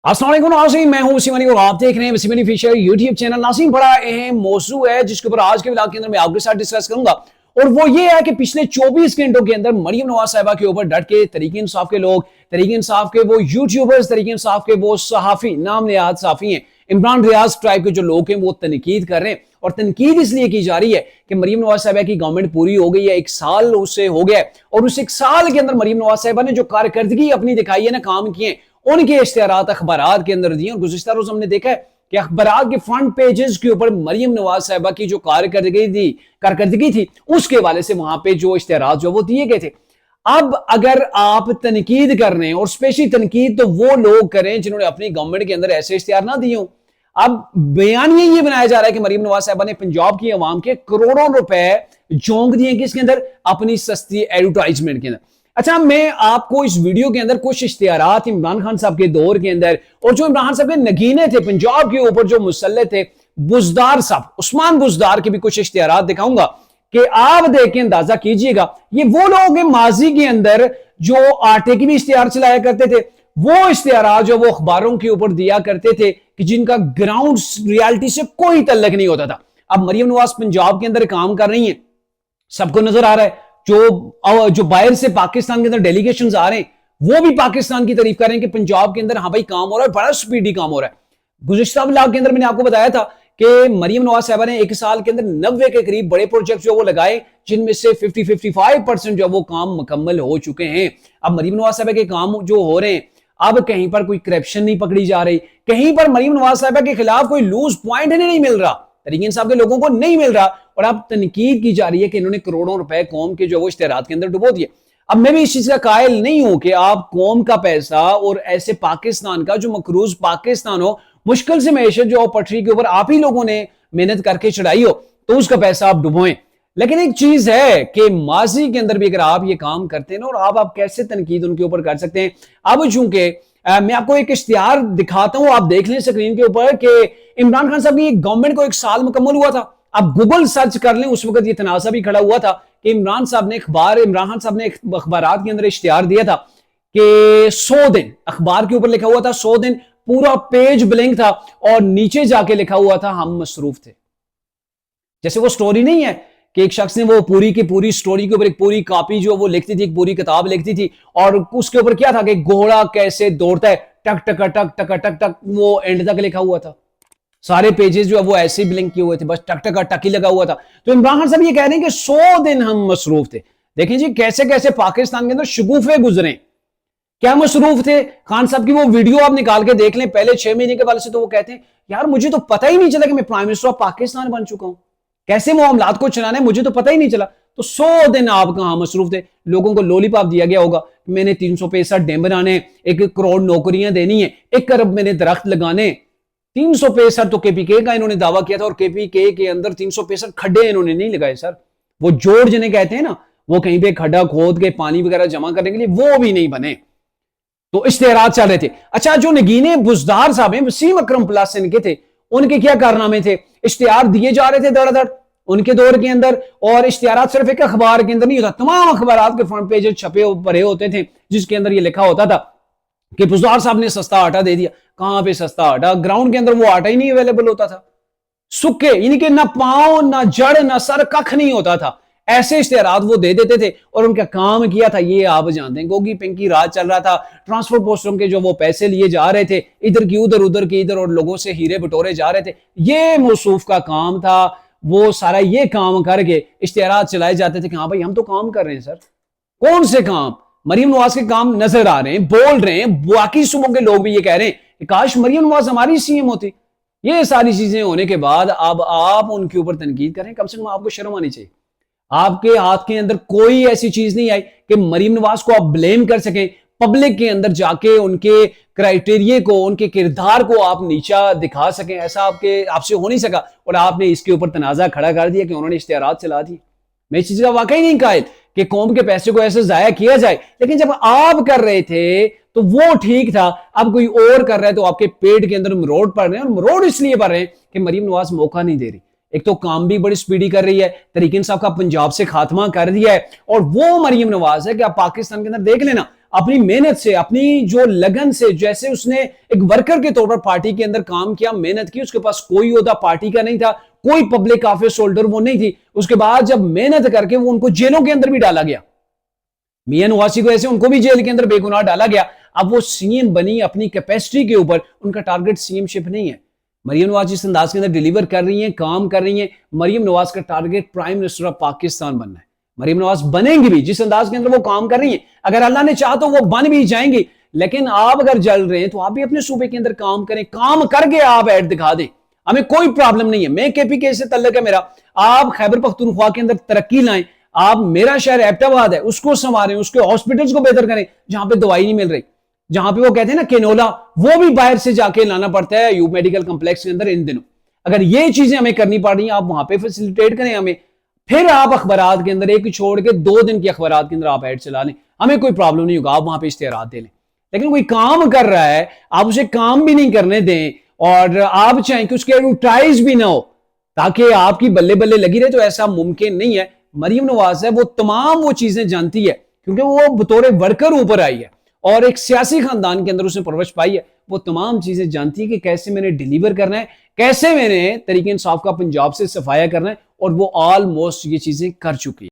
अस्सलाम वालेकुम नाज़रीन, मैं हूं वसीम अली और आप देख रहे हैं Waseem Ali official YouTube channel. नाज़रीन, बड़ा अहम मौजू है जिसके ऊपर आज के व्लॉग के अंदर मैं आपके साथ डिस्कस करूंगा और वो ये है कि पिछले 24 घंटों के अंदर मरियम नवाज साहिबा के ऊपर डट के तरीके इंसाफ के लोग, तरीके इंसाफ के वो यूट्यूबर्स, तरीके इंसाफ के वो सहाफी, नाम निहाद सहाफी हैं, इमरान रियाज ट्राइब के जो लोग हैं वो तनकीद कर रहे हैं। और तनकीद इसलिए की जा रही है कि मरियम नवाज साहिबा की गवर्नमेंट पूरी हो गई है, एक साल उससे हो गया है और उस एक साल के अंदर मरियम नवाज साहिबा ने जो कारकर्दगी अपनी दिखाई है ना, काम किए, उनके इश्तिहारात अखबारात के अंदर दिए। और गुज़िश्ता रोज हमने देखा है कि अखबारात के फ्रंट पेजेस के ऊपर मरियम नवाज साहिबा की जो कारकर्दगी थी उसके हवाले से वहां पे जो इश्तिहारात जो वो दिए गए थे। अब अगर आप तनकीद कर रहे हैं और स्पेशली तनकीद तो वो लोग करें जिन्होंने अपनी गवर्नमेंट के अंदर ऐसे इश्तिहार ना दिए हों। अब बयान ये बनाया जा रहा है कि मरियम नवाज साहिबा ने पंजाब की आवाम के करोड़ों रुपए झोंक दिए किसके अंदर, अपनी सस्ती एडवर्टाइजमेंट के अंदर। अच्छा, मैं आपको इस वीडियो के अंदर कुछ इश्तिहारात इमरान खान साहब के दौर के अंदर और जो इमरान साहब के नगीने थे पंजाब के ऊपर जो मुसल्ले थे, बुजदार साहब, उस्मान बुजदार के भी कुछ इश्तिहारात दिखाऊंगा कि आप देख के अंदाजा कीजिएगा। ये वो लोग हैं माजी के अंदर जो आटे की भी इश्तिहार चलाया करते थे, वो इश्तिहारात जो वो अखबारों के ऊपर दिया करते थे कि जिनका ग्राउंड रियलिटी से कोई तल्लक नहीं होता था। अब मरियम नवाज पंजाब के अंदर काम कर रही है, सबको नजर आ रहा है। जो बाहर से पाकिस्तान के अंदर डेलीगेशंस आ रहे हैं वो भी पाकिस्तान की तारीफ कर रहे हैं कि पंजाब के अंदर हाँ भाई काम हो रहा है, बड़ा स्पीडी काम हो रहा है। गुज़िश्ता व्लॉग के अंदर मैंने आपको बताया था कि मरियम नवाज साहिबा ने एक साल के अंदर 90 के करीब बड़े प्रोजेक्ट जो वो लगाए, जिनमें से 55% जो वो काम मुकम्मल हो चुके हैं। अब मरियम नवाज साहिबा के काम जो हो रहे हैं, अब कहीं पर कोई करप्शन नहीं पकड़ी जा रही, कहीं पर मरियम नवाज साहिबा के खिलाफ कोई लूज पॉइंट नहीं मिल रहा, तरीके इंसाफ के लोगों को नहीं मिल रहा। और अब तनकीद की जा रही है कि इन्होंने करोड़ों रुपए कौम के जो वो इश्तिहारात के अंदर डुबो दिए। अब मैं भी इस चीज का कायल नहीं हूं कि आप कौम का पैसा और ऐसे पाकिस्तान का जो मकरूज पाकिस्तान हो, मुश्किल से मैशत जो पटरी के ऊपर आप ही लोगों ने मेहनत करके चढ़ाई हो, तो उसका पैसा आप डुबोएं। लेकिन एक चीज है कि माजी के अंदर भी अगर आप ये काम करते हैं ना, और आप कैसे तनकीद उनके ऊपर कर सकते हैं। अब चूंकि मैं आपको एक इश्तिहार दिखाता हूं, आप देख लें स्क्रीन के ऊपर कि इमरान खान साहब की गवर्नमेंट को एक साल मुकम्मल हुआ था। आप गूगल सर्च कर लें, उस वक्त ये तनाजा भी खड़ा हुआ था कि इमरान खान साहब ने अखबारात के अंदर इश्तिहार दिया था कि 100 दिन, अखबार के ऊपर लिखा हुआ था 100 दिन, पूरा पेज ब्लैंक था और नीचे जाके लिखा हुआ था हम मसरूफ थे। जैसे वो स्टोरी नहीं है कि एक शख्स ने वो पूरी की पूरी स्टोरी के ऊपर एक पूरी कॉपी जो वो लिखती थी, एक पूरी किताब लिखती थी और उसके ऊपर क्या था कि घोड़ा कैसे दौड़ता है, टक टक टक टक टक टक, वो एंड तक लिखा हुआ था। सारे पेजेस जो है वो ऐसे ही ब्लिंक किए हुए थे, बस टक टक टक ही लगा हुआ था। तो इमरान खान साहब ये कह रहे हैं कि 100 दिन हम मसरूफ थे। देखें जी कैसे कैसे पाकिस्तान के अंदर शगुफे गुजरे, क्या मसरूफ थे। खान साहब की वो वीडियो आप निकाल के देख लें पहले 6 महीने के वाले से, तो वो कहते हैं यार मुझे तो पता ही नहीं चला कि मैं प्राइम मिनिस्टर ऑफ पाकिस्तान बन चुका हूं, कैसे मामलात को चलाने मुझे तो पता ही नहीं चला। तो 100 दिन आप कहां मसरूफ थे। लोगों को लॉलीपॉप दिया गया होगा, मैंने 365 डैम बनाने, 1 करोड़ नौकरियां देनी है, 1 अरब मैंने दरख्त लगाने। 365 तो केपीके का इन्होंने दावा किया था और केपीके के अंदर 365 खड्डे इन्होंने नहीं लगाए सर। वो जोड़ जिन्हें कहते हैं ना, वो कहीं पे खड्डा खोद के पानी वगैरह जमा करने के लिए वो भी नहीं बने। तो इश्तिहारात चल रहे थे। अच्छा, जो नगीने बुजदार साहब हैं, वसीम अकरम प्लस इनके थे, उनके क्या कारनामे थे। इश्तिहार दिए जा रहे थे धड़ाधड़ उनके दौर के अंदर, और इश्तिहारात सिर्फ एक अखबार के अंदर नहीं होता, तमाम अखबारात के फ्रंट पेज छपे भरे होते थे जिसके अंदर ये लिखा होता था कि बुजदार साहब ने सस्ता आटा दे दिया। कहां पे सस्ता आटा, ग्राउंड के अंदर वो आटा ही नहीं अवेलेबल होता था, सूखे, यानी कि ना पांव ना जड़ ना सर कख नहीं होता था। ऐसे इश्तिहारात वो दे देते थे और उनका काम किया था ये आप जानते हैं, गोगी पिंकी राज चल रहा था। ट्रांसपोर्ट पोस्टरों के जो वो पैसे लिए जा रहे थे, इधर की उधर उधर की इधर, और लोगों से हीरे बटोरे जा रहे थे। ये मौसूफ का काम था। वो सारा ये काम करके इश्तिहारात चलाए जाते थे कि हाँ भाई हम तो काम कर रहे हैं। सर कौन से काम? मरियम नवाज के काम नजर आ रहे हैं, बोल रहे हैं, बाकी सूबों के लोग भी ये कह रहे हैं कि काश मरियम नवाज हमारी सीएम होती। ये सारी चीजें होने के बाद अब आप उनके ऊपर तनकीद करें, कम से कम आपको शर्म आनी चाहिए। आपके हाथ के अंदर कोई ऐसी चीज नहीं आई कि मरियम नवाज को आप ब्लेम कर सकें, पब्लिक के अंदर जाके उनके क्राइटेरिया को, उनके किरदार को आप नीचा दिखा सकें। ऐसा आपसे हो नहीं सका और आपने इसके ऊपर तनाजा खड़ा कर दिया कि उन्होंने इश्तिहारात चला दिए। मैं इस चीज का वाकई नहीं कायल कि कौम के पैसे को ऐसे जाया किया जाए, लेकिन जब आप कर रहे थे तो वो ठीक था। अब कोई और कर रहा है तो आपके पेट के अंदर मरोड़ पड़ रहे हैं, और मरोड़ इसलिए पड़ रहे हैं कि मरियम नवाज मौका नहीं दे रही। एक तो काम भी बड़ी स्पीडी कर रही है, तरीके इंसाफ का पंजाब से खात्मा कर दिया है, और वो मरियम नवाज है कि आप पाकिस्तान के अंदर देख लेना, अपनी मेहनत से, अपनी जो लगन से, जैसे उसने एक वर्कर के तौर पर पार्टी के अंदर काम किया, मेहनत की, उसके पास कोई ओहदा पार्टी का नहीं था, कोई पब्लिक ऑफिस होल्डर वो नहीं थी। उसके बाद जब मेहनत करके वो उनको जेलों के अंदर भी डाला गया, मियां नवासी को ऐसे उनको भी जेल के अंदर बेगुनाह डाला गया। अब वो सीएम बनी अपनी कैपेसिटी के ऊपर, उनका टारगेट सीएमशिप नहीं है। मरियम नवाज जिस अंदाज के अंदर डिलीवर कर रही हैं, काम कर रही हैं, मरियम नवाज का target prime minister of Pakistan बनना है। मरियम नवाज बनेंगी भी, जिस अंदाज के अंदर वो काम कर रही हैं, अगर अल्लाह ने चाहा तो वो बन भी जाएंगी। लेकिन आप अगर जल रहे हैं तो आप भी अपने सूबे के अंदर काम करें, काम करके आप ऐड दिखा दें, हमें कोई प्रॉब्लम नहीं है। मैं केपीके से तल्लुक है मेरा, आप खैबर पख्तूनख्वा के अंदर तरक्की लाएं, आप मेरा शहर एबटाबाद है उसको संवारें, उसके हॉस्पिटल्स को बेहतर करें, जहां पे दवाई नहीं मिल रही, जहां पे वो कहते हैं ना केनोला, वो भी बाहर से जाके लाना पड़ता है यूब मेडिकल कॉम्प्लेक्स के अंदर इन दिनों। अगर ये चीजें हमें करनी पड़ रही हैं, आप वहां पे फैसिलिटेट करें हमें, फिर आप अखबारात के अंदर एक छोड़ के 2 दिन की अखबारात के अंदर आप ऐड चला लें, हमें कोई प्रॉब्लम नहीं होगा, आप वहां पे इश्तेहारात दे लें। लेकिन कोई काम कर रहा है, आप उसे काम भी नहीं करने दें और आप चाहें कि उसके एडवर्टाइज भी ना हो ताकि आपकी बल्ले बल्ले लगी रहे, तो ऐसा मुमकिन नहीं है। मरियम नवाज है वो तमाम वो चीजें जानती है, क्योंकि वो बतौर वर्कर ऊपर आई है और एक सियासी खानदान के अंदर उसने परवरिश पाई है। वो तमाम चीजें जानती है कि कैसे मैंने डिलीवर करना है, कैसे मैंने तरीके इंसाफ का पंजाब से सफाया करना है, और वो ऑलमोस्ट ये चीजें कर चुकी है।